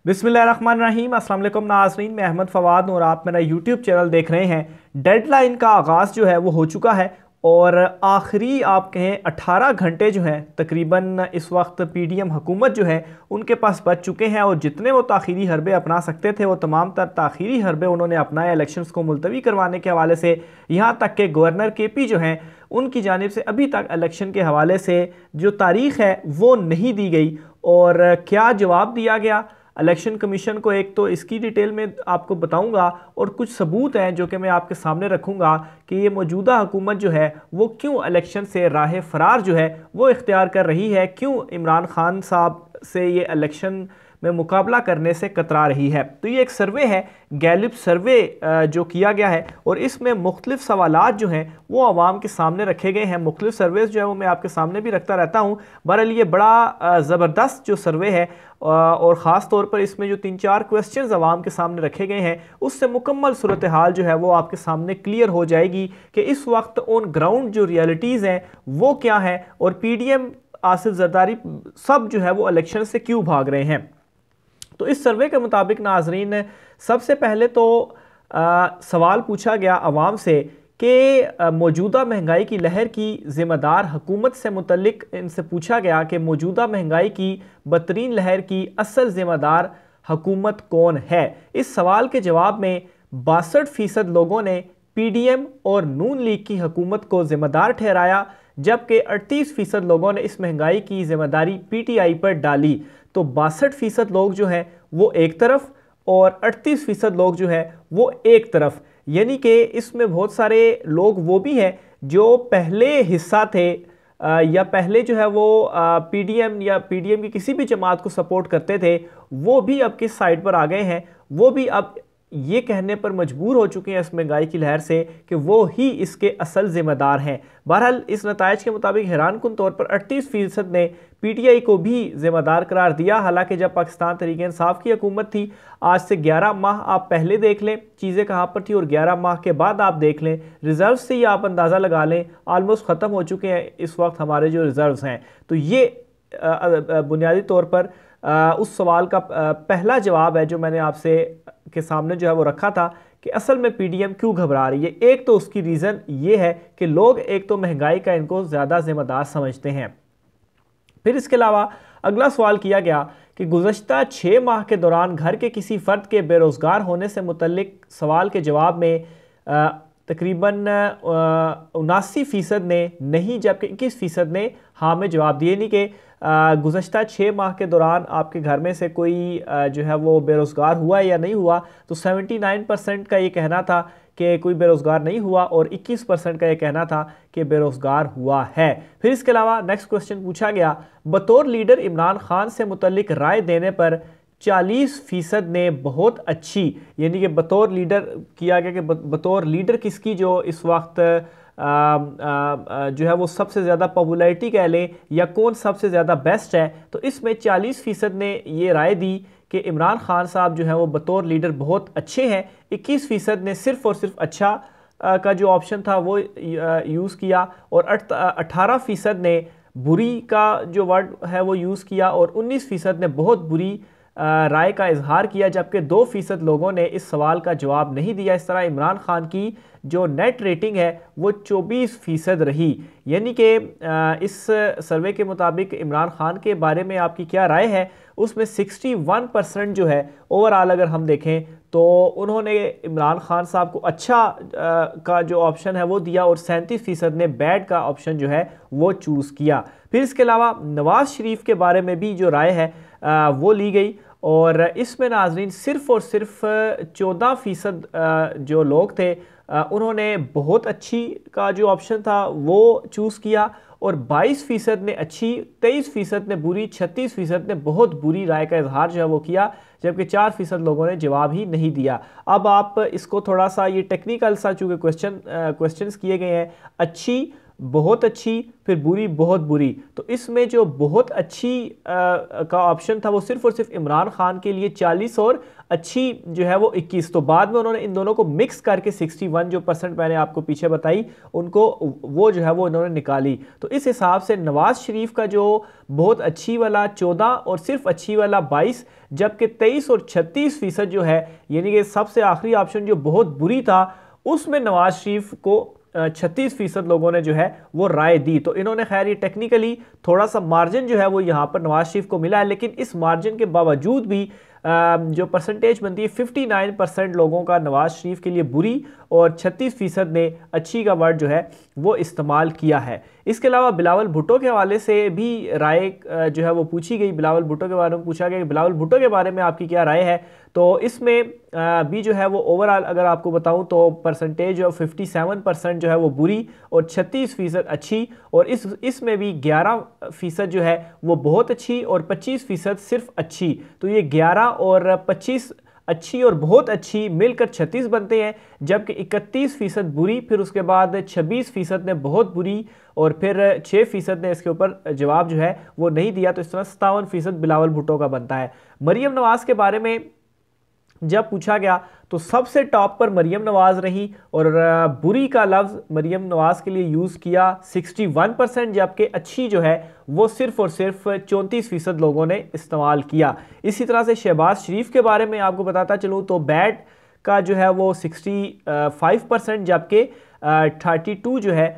बिस्मिल्लाहिर्रहमानिर्रहीम। अस्सलाम वालेकुम नाज़रीन, मैं अहमद फ़वाद हूँ और आप मेरा यूट्यूब चैनल देख रहे हैं। डेडलाइन का आगाज़ जो है वो हो चुका है और आखिरी आप कहें 18 घंटे जो हैं तकरीबन इस वक्त पीडीएम हुकूमत जो है उनके पास बच चुके हैं और जितने वो ताख़ीरी हरबे अपना सकते थे वो तमाम तर ताख़ीरी हरबे उन्होंने अपनाए इलेक्शंस को मुलतवी करवाने के हवाले से। यहाँ तक कि गवर्नर केपी जो हैं उनकी जानिब से अभी तक इलेक्शन के हवाले से जो तारीख़ है वो नहीं दी गई और क्या जवाब दिया गया इलेक्शन कमीशन को, एक तो इसकी डिटेल में आपको बताऊंगा और कुछ सबूत हैं जो कि मैं आपके सामने रखूंगा कि ये मौजूदा हुकूमत जो है वो क्यों इलेक्शन से राह फरार जो है वो इख्तियार कर रही है, क्यों इमरान खान साहब से ये इलेक्शन में मुकाबला करने से कतरा रही है। तो ये एक सर्वे है, गैलिप सर्वे जो किया गया है और इसमें मुख्तलिफ सवालात जो हैं वो आवाम के सामने रखे गए हैं। मुख्तलिफ सर्वेज जो है वो मैं आपके सामने भी रखता रहता हूँ। बहरहाल ये बड़ा ज़बरदस्त जो सर्वे है और ख़ास तौर पर इसमें जो 3-4 क्वेश्चंस आवाम के सामने रखे गए हैं उससे मुकम्मल सूरत हाल जो है वो आपके सामने क्लियर हो जाएगी कि इस वक्त ऑन ग्राउंड जो रियलिटीज़ हैं वो क्या हैं और पीडीएम, आसिफ जरदारी सब जो है वो इलेक्शन से क्यों भाग रहे हैं। तो इस सर्वे के मुताबिक नाजरीन सबसे पहले तो सवाल पूछा गया आवाम से कि मौजूदा महंगाई की लहर की ज़िम्मेदार हुकूमत से मुतल्लिक इनसे पूछा गया कि मौजूदा महंगाई की बदतरीन लहर की असल ज़िम्मेदार हुकूमत कौन है। इस सवाल के जवाब में 62% लोगों ने पीडीएम और नून लीग की हुकूमत को ज़िम्मेदार ठहराया, जबकि 38% लोगों ने इस महंगाई की ज़िम्मेदारी पीटीआई पर डाली। तो 62% लोग जो हैं वो एक तरफ और 38% लोग जो हैं वो एक तरफ, यानी कि इसमें बहुत सारे लोग वो भी हैं जो पहले हिस्सा थे या पहले जो है वो पीडीएम या पीडीएम की किसी भी जमात को सपोर्ट करते थे, वो भी अब किस साइड पर आ गए हैं, वो भी अब ये कहने पर मजबूर हो चुके हैं इस महंगाई की लहर से कि वो ही इसके असल ज़िम्मेदार हैं। बहरहाल इस नताइज के मुताबिक हैरानकुन तौर पर 38% ने पीटीआई को भी ज़िम्मेदार करार दिया। हालांकि जब पाकिस्तान तहरीक इंसाफ की हुकूमत थी, आज से 11 माह आप पहले देख लें चीज़ें कहाँ पर थी और 11 माह के बाद आप देख लें रिजर्व से ही आप अंदाज़ा लगा लें ऑलमोस्ट ख़त्म हो चुके हैं इस वक्त हमारे जो रिजर्व्स हैं। तो ये बुनियादी तौर पर उस सवाल का पहला जवाब है जो मैंने आपसे के सामने जो है वो रखा था कि असल में पीडीएम क्यों घबरा रही है। एक तो उसकी रीज़न ये है कि लोग एक तो महंगाई का इनको ज़्यादा ज़िम्मेदार समझते हैं। फिर इसके अलावा अगला सवाल किया गया कि गुज़श्ता 6 माह के दौरान घर के किसी फ़र्द के बेरोज़गार होने से मुतल्लिक सवाल के जवाब में तकरीबन 79% ने नहीं जबकि 21% ने हाँ में जवाब दिए। नहीं कि गुज़श्ता 6 माह के दौरान आपके घर में से कोई जो है वो बेरोज़गार हुआ या नहीं हुआ, तो 79% का ये कहना था कि कोई बेरोज़गार नहीं हुआ और 21% का ये कहना था कि बेरोज़गार हुआ है। फिर इसके अलावा नेक्स्ट क्वेश्चन पूछा गया, बतौर लीडर इमरान खान से मुतल्लिक राय देने पर 40% ने बहुत अच्छी, यानी कि बतौर लीडर किया गया कि बतौर लीडर किसकी जो इस वक्त जो है वो सबसे ज़्यादा पॉपुलैरिटी कह लें या कौन सबसे ज़्यादा बेस्ट है, तो इसमें 40% ने ये राय दी कि इमरान खान साहब जो है वो बतौर लीडर बहुत अच्छे हैं। 21% ने सिर्फ़ और सिर्फ अच्छा का जो ऑप्शन था वो यूज़ किया और 18% ने बुरी का जो वर्ड है वो यूज़ किया और 19% ने बहुत बुरी राय का इजहार किया, जबकि 2% लोगों ने इस सवाल का जवाब नहीं दिया। इस तरह इमरान खान की जो नेट रेटिंग है वो 24% रही। यानी कि इस सर्वे के मुताबिक इमरान खान के बारे में आपकी क्या राय है, उसमें 61% जो है ओवरऑल अगर हम देखें तो उन्होंने इमरान खान साहब को अच्छा का जो ऑप्शन है वो दिया और 37% ने बैड का ऑप्शन जो है वो चूज़ किया। फिर इसके अलावा नवाज़ शरीफ के बारे में भी जो राय है वो ली गई और इसमें नाजरीन सिर्फ़ और सिर्फ 14% जो लोग थे उन्होंने बहुत अच्छी का जो ऑप्शन था वो चूज़ किया और 22% ने अच्छी, 23% ने बुरी, 36% ने बहुत बुरी राय का इजहार जो है वो किया, जबकि 4% लोगों ने जवाब ही नहीं दिया। अब आप इसको थोड़ा सा ये टेक्निकल सा चूँकि क्वेश्चंस किए गए हैं, अच्छी, बहुत अच्छी, फिर बुरी, बहुत बुरी। तो इसमें जो बहुत अच्छी का ऑप्शन था वो सिर्फ और सिर्फ इमरान खान के लिए 40 और अच्छी जो है वो 21। तो बाद में उन्होंने इन दोनों को मिक्स करके 61 जो परसेंट मैंने आपको पीछे बताई उनको, वो जो है वो इन्होंने निकाली। तो इस हिसाब से नवाज शरीफ का जो बहुत अच्छी वाला 14 और सिर्फ अच्छी वाला 22, जबकि 23 और 36% जो है, यानी कि सबसे आखिरी ऑप्शन जो बहुत बुरी था उसमें नवाज शरीफ को 36% लोगों ने जो है वो राय दी। तो इन्होंने खैर ये टेक्निकली थोड़ा सा मार्जिन जो है वो यहाँ पर नवाज शरीफ को मिला है, लेकिन इस मार्जिन के बावजूद भी जो परसेंटेज बनती है 59% लोगों का नवाज शरीफ के लिए बुरी और 36% ने अच्छी का वर्ड जो है वो इस्तेमाल किया है। इसके अलावा बिलावल भुट्टो के हवाले से भी राय जो है वो पूछी गई। बिलावल भुट्टो के बारे में पूछा गया कि बिलावल भुट्टो के बारे में आपकी क्या राय है। तो इसमें भी जो है वो ओवरऑल अगर आपको बताऊं तो परसेंटेज ऑफ 57% जो है वो बुरी और 36% अच्छी, और इसमें भी 11% जो है वो बहुत अच्छी और 25% सिर्फ अच्छी। तो ये 11 और 25 अच्छी और बहुत अच्छी मिलकर 36 बनते हैं, जबकि 31% बुरी, फिर उसके बाद 26% ने बहुत बुरी, और फिर 6% ने इसके ऊपर जवाब जो है वो नहीं दिया। तो इस तरह 57% बिलावल भुट्टो का बनता है। मरियम नवाज के बारे में जब पूछा गया तो सबसे टॉप पर मरियम नवाज रही, और बुरी का लफ्ज़ मरियम नवाज के लिए यूज़ किया 61%, जबकि अच्छी जो है वो सिर्फ और सिर्फ 34% लोगों ने इस्तेमाल किया। इसी तरह से शहबाज शरीफ के बारे में आपको बताता चलूँ तो बैड का जो है वो 65%, जबकि 32 जो है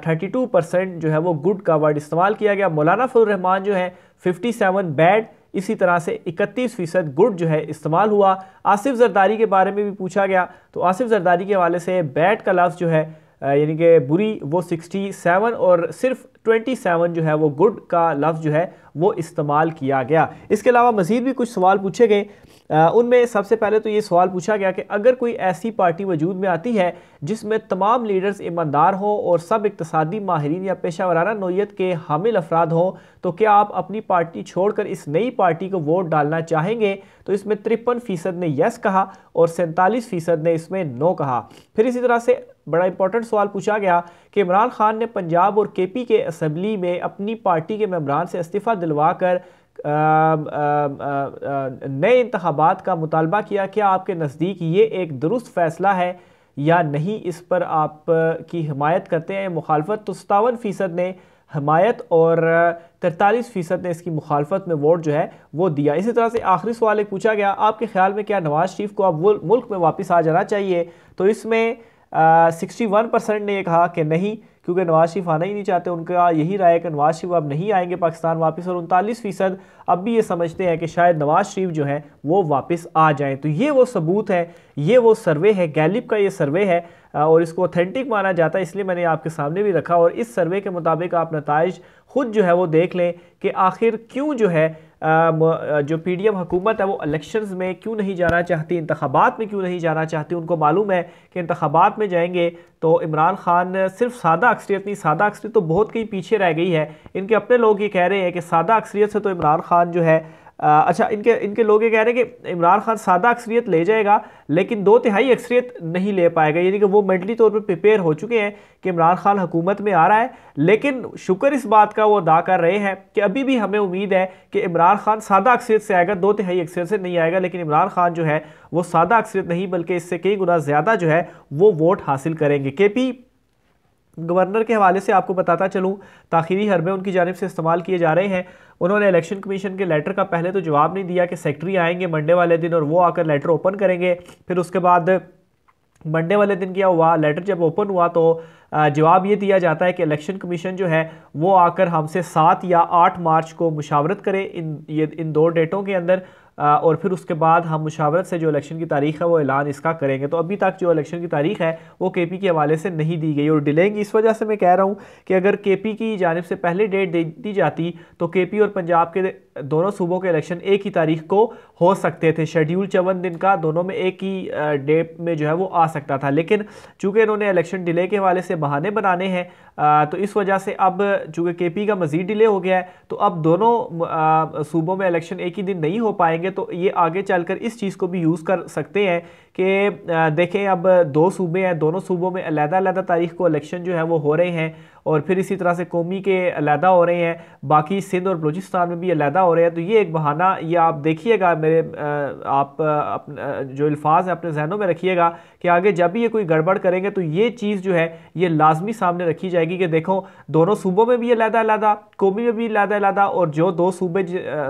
32% जो है वो गुड का वर्ड इस्तेमाल किया गया। मौलाना फजल रहमान जो है 57 बैड, इसी तरह से 31% गुड जो है इस्तेमाल हुआ। आसिफ जरदारी के बारे में भी पूछा गया, तो आसिफ जरदारी के हवाले से बैड का लफ्ज़ जो है यानी कि बुरी वो 67 और सिर्फ 27 जो है वो गुड का लफ्ज़ जो है वो इस्तेमाल किया गया। इसके अलावा मज़ीद भी कुछ सवाल पूछे गए। उनमें सबसे पहले तो ये सवाल पूछा गया कि अगर कोई ऐसी पार्टी वजूद में आती है जिसमें तमाम लीडर्स ईमानदार हों और सब इक़्तिसादी माहिरीन या पेशा वराना नौइयत के हामिल अफराद हों, तो क्या आप अपनी पार्टी छोड़कर इस नई पार्टी को वोट डालना चाहेंगे? तो इसमें 53% ने यस कहा और 47% ने इसमें नो कहा। फिर इसी तरह से बड़ा इंपॉर्टेंट सवाल पूछा गया कि इमरान खान ने पंजाब और केपी के असम्बली में अपनी पार्टी के मेंबरान से इस्तीफ़ा दिलवा कर नए इंतखाबात का मुतालबा किया। क्या आपके नज़दीक ये एक दुरुस्त फ़ैसला है या नहीं? इस पर आप की हिमायत करते हैं मुखालफत? तो 57% ने हमायत और 43% ने इसकी मुखालफत में वोट जो है वो दिया। इसी तरह से आखिरी सवाल एक पूछा गया, आपके ख्याल में क्या नवाज शरीफ को अब मुल्क में वापस आ जाना चाहिए? तो इसमें 61% ने यह कहा कि नहीं, क्योंकि नवाज शरीफ आना ही नहीं चाहते। उनका यही राय है कि नवाज शरीफ अब नहीं आएंगे पाकिस्तान वापस, और 39% अब भी ये समझते हैं कि शायद नवाज शरीफ जो है वो वापस आ जाएं। तो ये वो सबूत है, ये वो सर्वे है, गैलिप का ये सर्वे है और इसको ऑथेंटिक माना जाता है, इसलिए मैंने आपके सामने भी रखा। और इस सर्वे के मुताबिक आप नताइज खुद जो है वो देख लें कि आखिर क्यों जो है जो पीडीएम हुकूमत है वो इलेक्शंस में क्यों नहीं जाना चाहती, इंतखाबात में क्यों नहीं जाना चाहती। उनको मालूम है कि इंतखाबात में जाएंगे तो इमरान खान सिर्फ सादा अक्सरियत नहीं, सादा अक्सरियत तो बहुत कहीं पीछे रह गई है। इनके अपने लोग ये कह रहे हैं कि सादा अक्सरियत से तो इमरान खान जो है इनके लोग ये कह रहे हैं कि इमरान खान सादा अक्सरियत ले जाएगा लेकिन 2/3 अक्सरियत नहीं ले पाएगा, यानी कि वो मेंटली तौर पर प्रिपेयर हो चुके हैं कि इमरान खान हुकूमत में आ रहा है। लेकिन शुक्र इस बात का वो अदा कर रहे हैं कि अभी भी हमें उम्मीद है कि इमरान खान सादा अक्सरियत से आएगा, 2/3 अक्सरियत से नहीं आएगा। लेकिन इमरान खान जो है वो सादा अक्सरियत नहीं बल्कि इससे कई गुना ज़्यादा जो है वो वोट हासिल करेंगे। केपी गवर्नर के हवाले से आपको बताता चलूँ, ताखीरी हरबे उनकी जानिब से इस्तेमाल किए जा रहे हैं। उन्होंने इलेक्शन कमीशन के लेटर का पहले तो जवाब नहीं दिया कि सेक्रेटरी आएंगे मंडे वाले दिन और वो आकर लेटर ओपन करेंगे। फिर उसके बाद मंडे वाले दिन क्या हुआ, लेटर जब ओपन हुआ तो जवाब ये दिया जाता है कि इलेक्शन कमीशन जो है वो आकर हमसे 7 या 8 मार्च को मुशावरत करे इन 2 डेटों के अंदर, और फिर उसके बाद हम मुशावरत से जो इलेक्शन की तारीख है वो ऐलान इसका करेंगे। तो अभी तक जो इलेक्शन की तारीख है वो केपी के हवाले से नहीं दी गई और डिलेंगी। इस वजह से मैं कह रहा हूँ कि अगर केपी की जानिब से पहले डेट दे दी जाती तो केपी और पंजाब के दोनों सूबों के इलेक्शन एक ही तारीख को हो सकते थे। शेड्यूल 54 दिन का दोनों में एक ही डेट में जो है वो आ सकता था, लेकिन चूंकि इन्होंने इलेक्शन डिले के हवाले से बहाने बनाने हैं तो इस वजह से अब चूंकि केपी का मजीद डिले हो गया है तो अब दोनों सूबों में इलेक्शन एक ही दिन नहीं हो पाएंगे। तो ये आगे चलकर इस चीज़ को भी यूज़ कर सकते हैं कि देखें अब दो सूबे हैं, दोनों सूबों में अलग-अलग तारीख को इलेक्शन जो है वो हो रहे हैं और फिर इसी तरह से कौमी के अलहदा हो रहे हैं, बाकी सिंध और बलूचिस्तान में भी अलहदा हो रहे हैं। तो ये एक बहाना, ये आप देखिएगा मेरे आप जो अल्फाज है अपने जहनों में रखिएगा कि आगे जब भी ये कोई गड़बड़ करेंगे तो ये चीज़ जो है ये लाजमी सामने रखी जाएगी कि देखो दोनों सूबों में भी अलहदा, कौमी में भी अलहदा और जो दो सूबे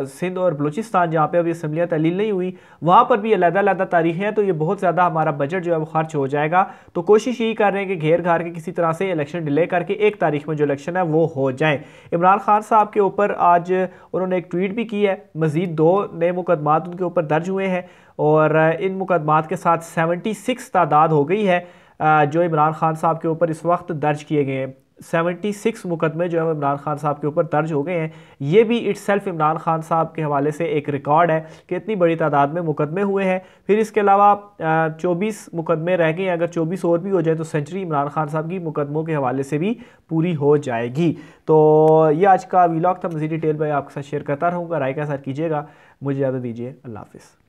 सिंध और बलूचिस्तान जहाँ पे अभी असम्बलियाँ तहलील नहीं हुई वहाँ पर भी अलहदा तारीखें हैं। तो ये बहुत ज़्यादा हमारा बजट जो है वो खर्च हो जाएगा। तो कोशिश यही कर रहे हैं कि घेर घार के किसी तरह से इलेक्शन डिले करके एक तारीख में जो इलेक्शन है वो हो जाए। इमरान खान साहब के ऊपर आज उन्होंने एक ट्वीट भी की है, मजीद 2 नए मुकदमात उनके ऊपर दर्ज हुए हैं और इन मुकदमात के साथ 76 तादाद हो गई है जो इमरान खान साहब के ऊपर इस वक्त दर्ज किए गए हैं। 76 मुकदमे जो है इमरान खान साहब के ऊपर दर्ज हो गए हैं। ये भी इट्सेल्फ इमरान खान साहब के हवाले से एक रिकॉर्ड है कि इतनी बड़ी तादाद में मुकदमे हुए हैं। फिर इसके अलावा 24 मुकदमे रह गए हैं, अगर 24 और भी हो जाए तो सेंचुरी इमरान खान साहब की मुकदमों के हवाले से भी पूरी हो जाएगी। तो ये आज का व्लॉग था, मज़ीद डिटेल में आपके साथ शेयर करता रहूँगा। राय के साथ कीजिएगा। मुझे इजाज़त दीजिए, अल्लाह हाफ़िज़।